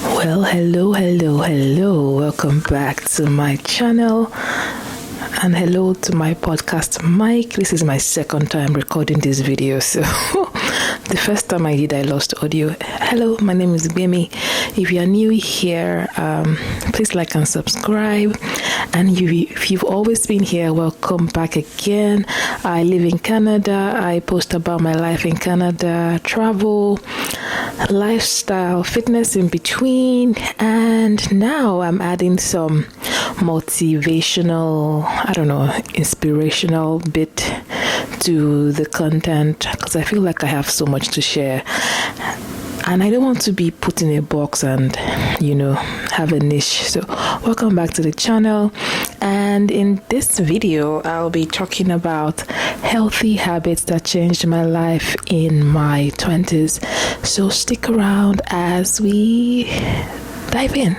Well, hello. Welcome back to my channel. And hello to my podcast mic. This is my second time recording this video. So the first time I did, I lost audio. Hello, my name is Gbemmy. If you are new here, please like and subscribe. And if you've always been here, welcome back again. I live in Canada. I post about my life in Canada, travel, lifestyle, fitness in between. And now I'm adding some motivational, inspirational bit to the content because I feel like I have so much to share. And I don't want to be put in a box and, have a niche. So welcome back to the channel. And in this video, I'll be talking about healthy habits that changed my life in my 20s. So stick around as we dive in.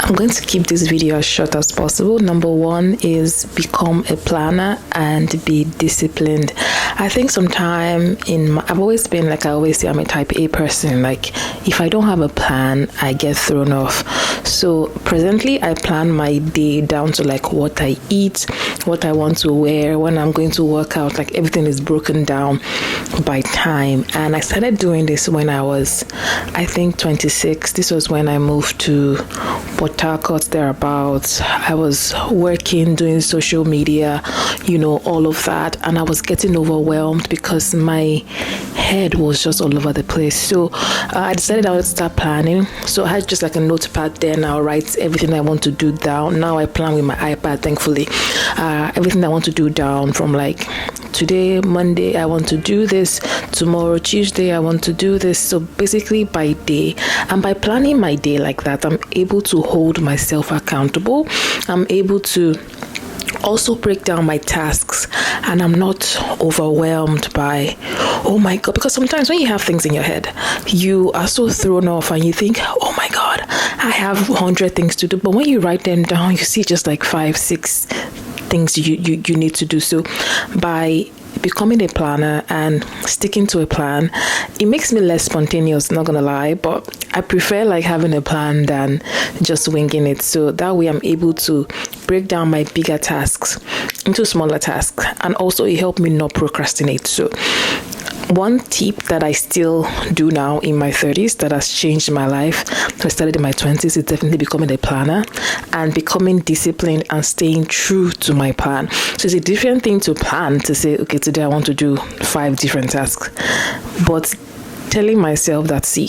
I'm going to keep this video as short as possible. Number one is become a planner and be disciplined. I think I've always been, like I always say, I'm a type A person. Like if I don't have a plan, I get thrown off. So presently I plan my day down to like what I eat, what I want to wear, when I'm going to work out, like everything is broken down by time. And I started doing this when I was, I think 26. This was when I moved to Port Harcourt, thereabouts. I was working, doing social media, all of that. And I was getting overwhelmed because my head was just all over the place. So I decided I would start planning. So I had just like a notepad there. I'll write everything I want to do down. Now I plan with my iPad, thankfully. Everything I want to do down from like today, Monday, I want to do this. Tomorrow, Tuesday, I want to do this. So basically by day, and by planning my day like that, I'm able to hold myself accountable. I'm able to also break down my tasks, and I'm not overwhelmed by, oh my God, because sometimes when you have things in your head, you are so thrown off and you think, oh my God, I have 100 things to do. But when you write them down, you see just like 5-6 things you need to do. So by becoming a planner and sticking to a plan, it makes me less spontaneous, not gonna lie, but I prefer like having a plan than just winging it. So that way I'm able to break down my bigger tasks into smaller tasks, and also it helped me not procrastinate. So one tip that I still do now in my 30s that has changed my life, I started in my 20s, is definitely becoming a planner and becoming disciplined and staying true to my plan. So it's a different thing to plan, to say, okay, today I want to do 5 different tasks. But telling myself that, see,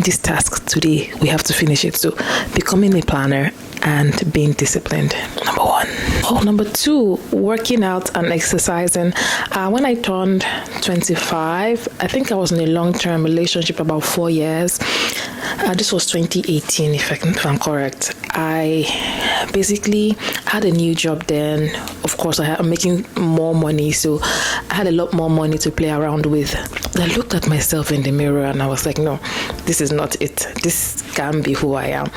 this task today, we have to finish it. So becoming a planner and being disciplined, number one. Number two, working out and exercising. When I turned 25, I think I was in a long-term relationship about 4 years. This was 2018, if I'm correct. I basically had a new job then. Of course, I'm making more money, so I had a lot more money to play around with. I looked at myself in the mirror and I was like, no, this is not it. This can't be who I am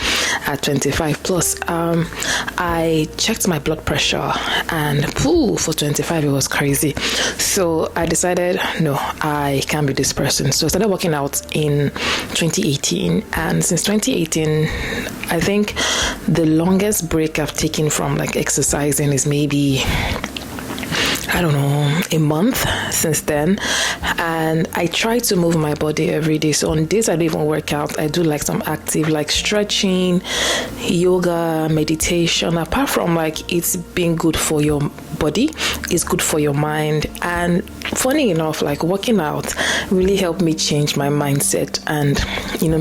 at 25 plus. I checked my blood pressure and for 25 it was crazy. So I decided, no, I can't be this person. So I started working out in 2018, and since 2018, I think the longest break I've taken from like exercising is maybe, I don't know, a month since then. And I try to move my body every day. So on days I don't even work out, I do like some active, like stretching, yoga, meditation. Apart from like it's being good for your body, it's good for your mind. And funny enough, like working out really helped me change my mindset and,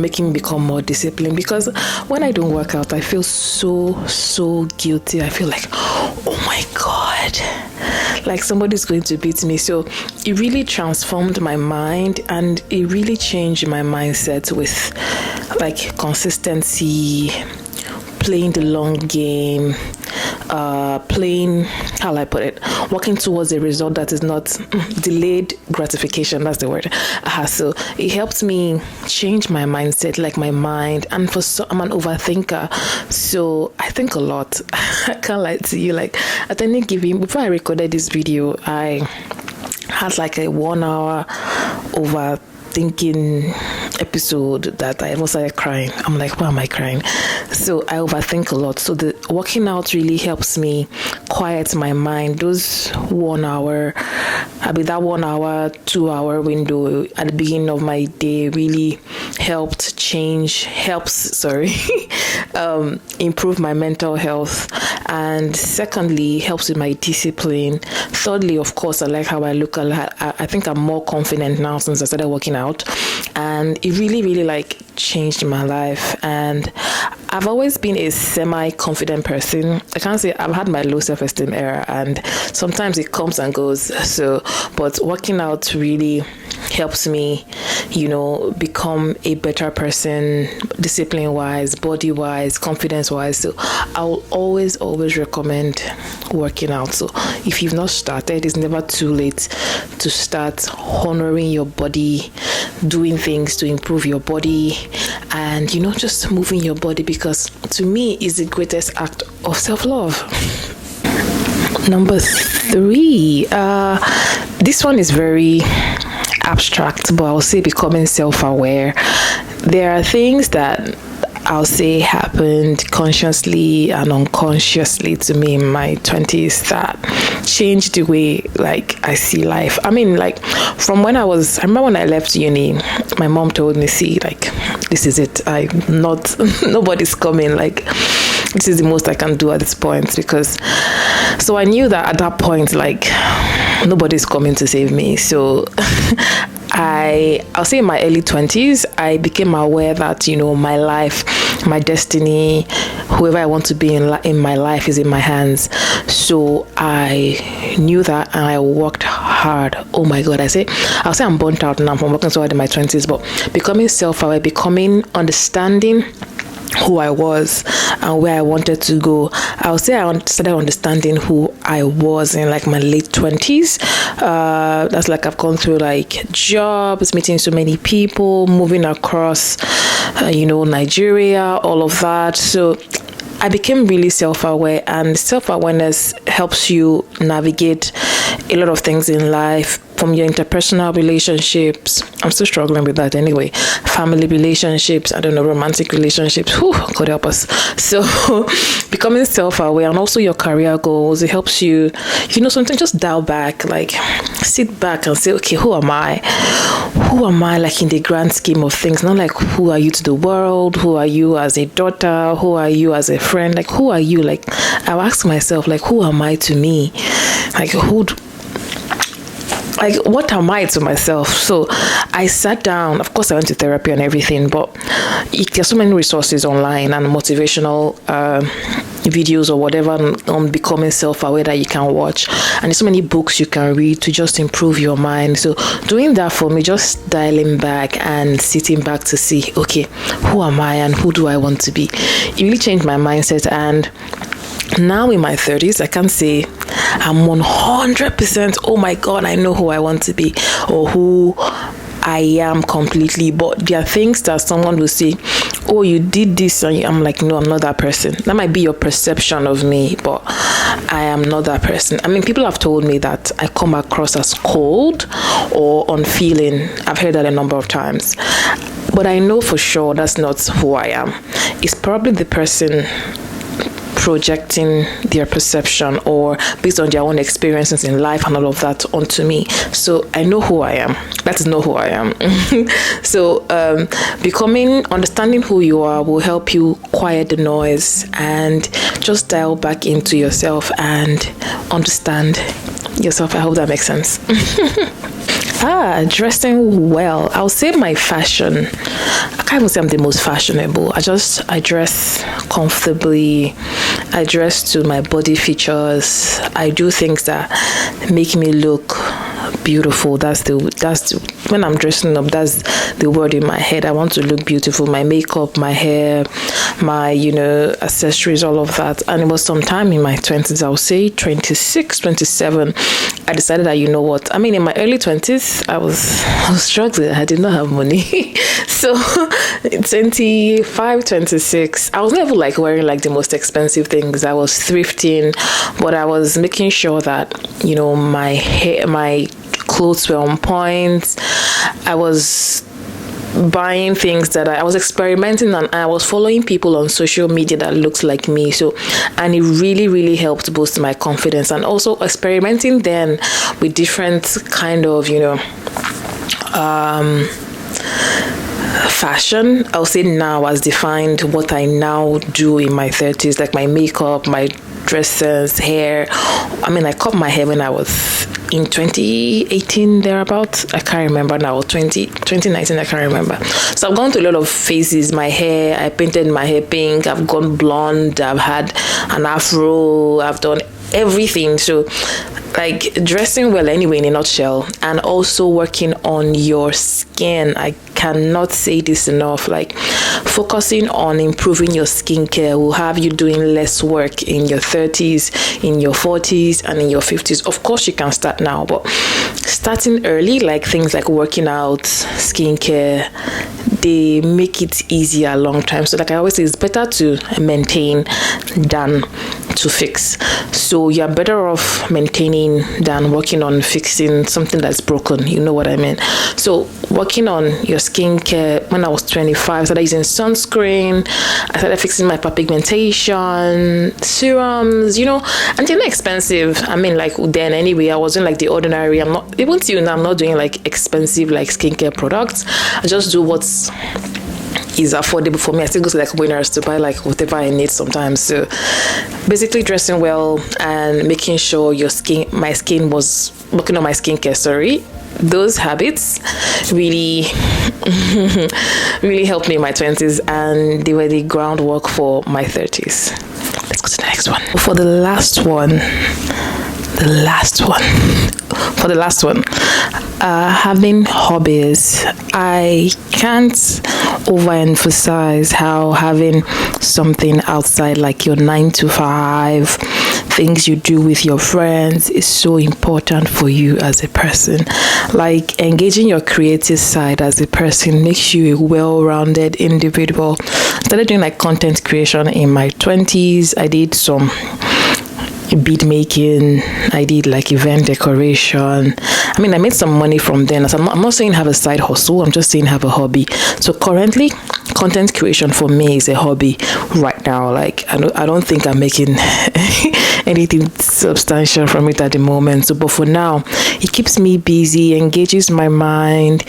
making me become more disciplined. Because when I don't work out, I feel so guilty. I feel like, oh my God, like somebody's going to beat me. So it really transformed my mind, and it really changed my mindset with like consistency, playing the long game, working towards a result that is not delayed gratification. That's the word. So it helped me change my mindset, like my mind. And I'm an overthinker, so I think a lot. I can't lie to you. Like at any given, before I recorded this video, I had like a 1 hour overthinking episode that I even started crying. I'm like, why am I crying? So I overthink a lot. So the working out really helps me quiet my mind. Those 1 hour, that 1 hour, 2 hour window at the beginning of my day really improve my mental health. And secondly, helps with my discipline. Thirdly, of course, I like how I look. I think I'm more confident now since I started working out, and it really, really like changed my life. And I've always been a semi-confident person. I can't say I've had my low self-esteem era, and sometimes it comes and goes. So, but working out really helps me, become a better person, discipline-wise, body-wise, confidence-wise. So I'll always recommend working out. So if you've not started, it's never too late to start honoring your body, doing things to improve your body, and just moving your body, because to me is the greatest act of self-love. Number 3, this one is very abstract, but I'll say becoming self-aware. There are things that I'll say happened consciously and unconsciously to me in my 20s that changed the way I see life. I mean, from when I remember when I left uni, my mom told me, see, this is it. Nobody's coming. This is the most I can do at this point, because so I knew that at that point, nobody's coming to save me. So I'll say in my early 20s, I became aware that, my life, my destiny, whoever I want to be in my life is in my hands. So I knew that, and I worked hard. Oh my God, I'll say I'm burnt out now from working so hard in my 20s, but becoming self-aware, understanding who I was and where I wanted to go. I'll say I started understanding who I was in my late 20s. That's I've gone through jobs, meeting so many people, moving across, Nigeria, all of that. So I became really self-aware, and self-awareness helps you navigate a lot of things in life, from your interpersonal relationships. I'm still struggling with that anyway. Family relationships, romantic relationships. Whew, God help us. So becoming self-aware, and also your career goals, it helps you, something, just dial back, sit back and say, okay, who am I? Who am I in the grand scheme of things? Not who are you to the world? Who are you as a daughter? Who are you as a friend? Who are you? I'll ask myself, who am I to me? What am I to myself? So I sat down. Of course, I went to therapy and everything, but there's so many resources online and motivational videos or whatever on becoming self-aware that you can watch, and there's so many books you can read to just improve your mind. So doing that for me, just dialing back and sitting back to see, okay, who am I and who do I want to be? It really changed my mindset. And now in my 30s, I can say I'm 100%, oh my God, I know who I want to be or who I am completely. But there are things that someone will say, oh, you did this, and I'm like, no, I'm not that person. That might be your perception of me, but I am not that person. I mean, people have told me that I come across as cold or unfeeling. I've heard that a number of times, but I know for sure that's not who I am. It's probably the person projecting their perception or based on their own experiences in life and all of that onto me. So I know who I am. That is not who I am. So understanding who you are will help you quiet the noise and just dial back into yourself and understand yourself. I hope that makes sense. Dressing well. I'll say my fashion. I can't even say I'm the most fashionable. I dress comfortably. I dress to my body features. I do things that make me look beautiful. That's the when I'm dressing up, that's the word in my head. I want to look beautiful. My makeup, my hair, my accessories, all of that. And it was sometime in my 20s, I would say 26, 27, I decided that, what, I mean, in my early 20s, I was struggling. I did not have money. So 25, 26, I was never wearing the most expensive things. I was thrifting, but I was making sure that, my hair, my clothes were on point. I was buying things that I was experimenting, and I was following people on social media that looked like me. So, and it really helped boost my confidence, and also experimenting then with different kind of, fashion, I'll say now, has defined what I now do in my 30s, like my makeup, my dresses, hair. I mean, I cut my hair when I was in 2018 thereabouts. I can't remember now. 2019, I can't remember. So I've gone through a lot of phases. My hair, I painted my hair pink, I've gone blonde, I've had an afro, I've done everything. So like dressing well anyway, in a nutshell, and also working on your skin. I cannot say this enough. Like focusing on improving your skincare will have you doing less work in your 30s, in your 40s, and in your 50s. Of course you can start now, but starting early, like things like working out, skincare, they make it easier long time. So like I always say, it's better to maintain than to fix. So you're better off maintaining than working on fixing something that's broken. You know what I mean? So working on your skincare, when I was 25, I started using sunscreen. I started fixing my pigmentation, serums, and they're not expensive. I mean, like then anyway, I wasn't like the ordinary. I'm not, even till now, I'm not doing like expensive like skincare products. I just do what's is affordable for me. I still go to like Winners to buy like whatever I need sometimes. So basically dressing well and making sure my skin was working on my skincare, those habits really really helped me in my 20s, and they were the groundwork for my 30s. Let's go to the next one. For the last one, having hobbies. I can't overemphasize how having something outside like your 9 to 5, things you do with your friends, is so important for you as a person. Like engaging your creative side as a person makes you a well-rounded individual. I started doing like content creation in my 20s. I did some bead making, I did like event decoration. I mean, I made some money from then. So I'm not saying have a side hustle, I'm just saying have a hobby. So currently, content creation for me is a hobby right now. Like I don't think I'm making anything substantial from it at the moment. So but for now, it keeps me busy, engages my mind.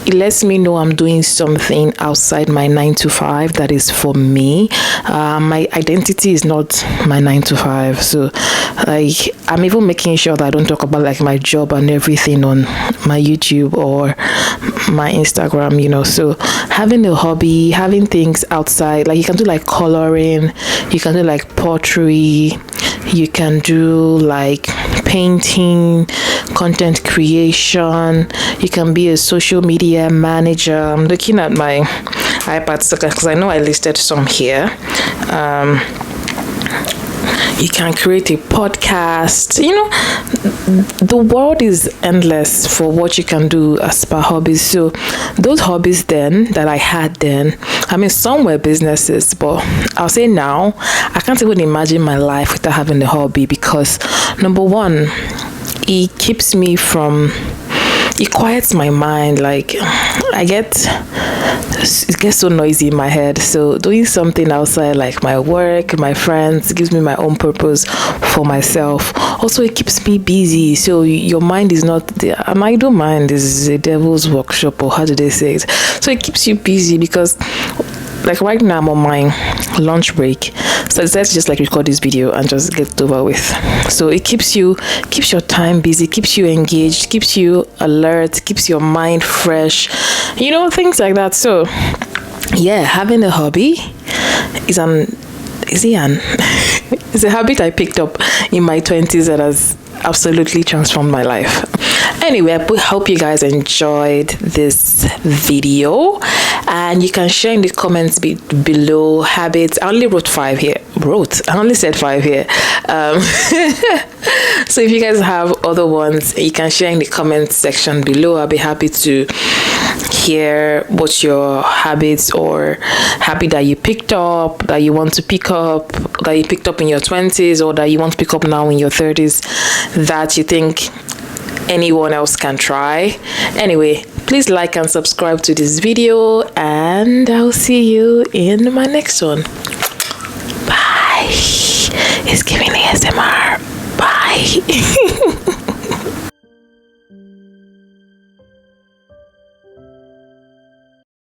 It lets me know I'm doing something outside my 9 to 5 that is for me. My identity is not my 9 to 5. So like I'm even making sure that I don't talk about like my job and everything on my YouTube or my Instagram, So having a hobby, having things outside, like you can do like coloring, you can do like pottery, you can do like painting, content creation, you can be a social media manager. I'm looking at my iPad because I know I listed some here. You can create a podcast. The world is endless for what you can do as per hobbies. So those hobbies then that I had then, I mean, some were businesses, but I'll say now I can't even imagine my life without having a hobby, because number one, it keeps me from, it quiets my mind. Like it gets so noisy in my head. So doing something outside like my work, my friends, gives me my own purpose for myself. Also, it keeps me busy. So your mind is not an idle mind, is a devil's workshop, or how do they say it? So it keeps you busy, because like right now I'm on my lunch break, so I decided to just like record this video and just get it over with. So it keeps your time busy, keeps you engaged, keeps you alert, keeps your mind fresh, things like that. So yeah, having a hobby is it's a habit I picked up in my 20s that has absolutely transformed my life. Anyway, I hope you guys enjoyed this video, and you can share in the comments below habits. I only wrote 5 here. I only said 5 here. So if you guys have other ones, you can share in the comment section below. I'll be happy to hear what your habits or habit that you picked up, that you want to pick up, that you picked up in your 20s, or that you want to pick up now in your 30s, that you think anyone else can try. Anyway, please like and subscribe to this video, and I'll see you in my next one. Bye. It's giving ASMR. Bye.